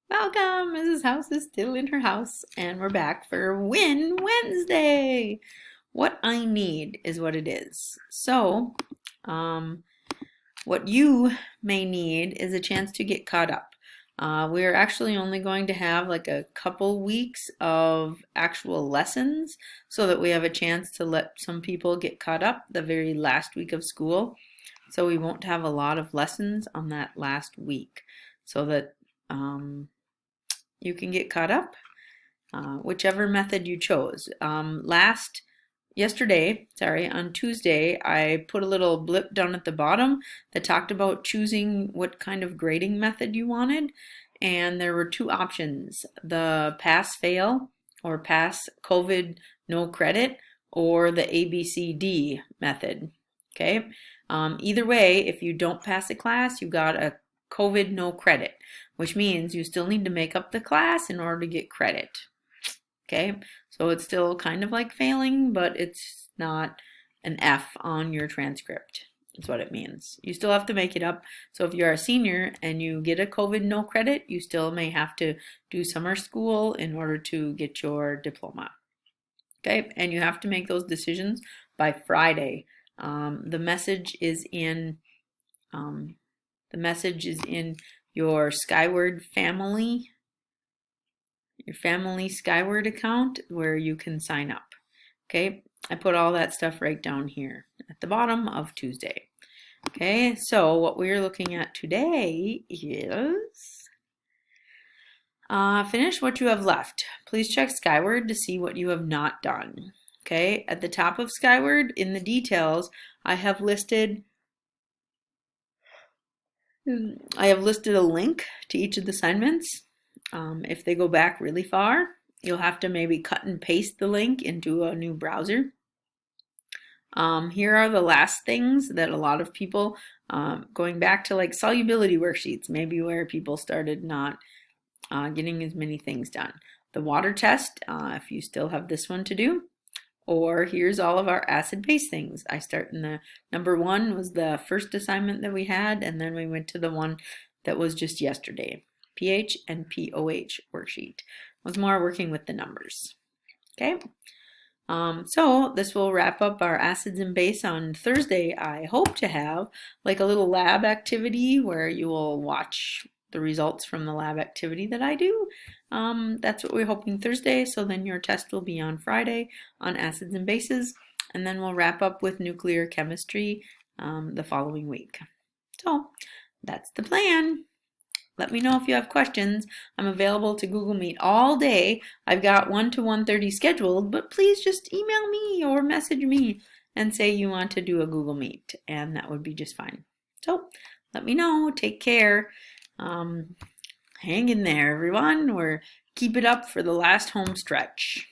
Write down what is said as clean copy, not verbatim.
Welcome! Mrs. House is still in her house, and we're back for Win Wednesday. What I need is what it is. So, um, what you may need is a chance to get caught up. We're actually only going to have like a couple weeks of actual lessons so that we have a chance to let some people get caught up the very last week of school. So we won't have a lot of lessons on that last week so that you can get caught up, whichever method you chose. On Tuesday, I put a little blip down at the bottom that talked about choosing what kind of grading method you wanted. And there were two options, the pass fail or pass COVID no credit or the ABCD method. Okay. Either way, if you don't pass a class, you got a COVID no credit, which means you still need to make up the class in order to get credit. Okay, so it's still kind of like failing, but it's not an F on your transcript. That's what it means. You still have to make it up. So if you're a senior and you get a COVID no credit, you still may have to do summer school in order to get your diploma. Okay, and you have to make those decisions by Friday. The message is in your Skyward family, your family Skyward account where you can sign up. Okay, I put all that stuff right down here at the bottom of Tuesday. Okay, so what we're looking at today is finish what you have left. Please check Skyward to see what you have not done. Okay, at the top of Skyward in the details, I have listed a link to each of the assignments. If they go back really far, you'll have to maybe cut and paste the link into a new browser. Here are the last things that a lot of people, going back to like solubility worksheets, maybe where people started not getting as many things done. The water test, if you still have this one to do. Or here's all of our acid-base things. I start in the number 1 was the first assignment that we had, and then we went to the one that was just yesterday. pH and POH worksheet. It was more working with the numbers. Okay, so this will wrap up our acids and base on Thursday. I hope to have like a little lab activity where you will watch the results from the lab activity that I do. That's what we're hoping Thursday, so then your test will be on Friday on acids and bases, and then we'll wrap up with nuclear chemistry the following week. So that's the plan. Let me know if you have questions. I'm available to Google Meet all day. I've got 1 to 1:30 scheduled, but please just email me or message me and say you want to do a Google Meet, and that would be just fine. So let me know. Take care. Hang in there, everyone. Keep it up for the last home stretch.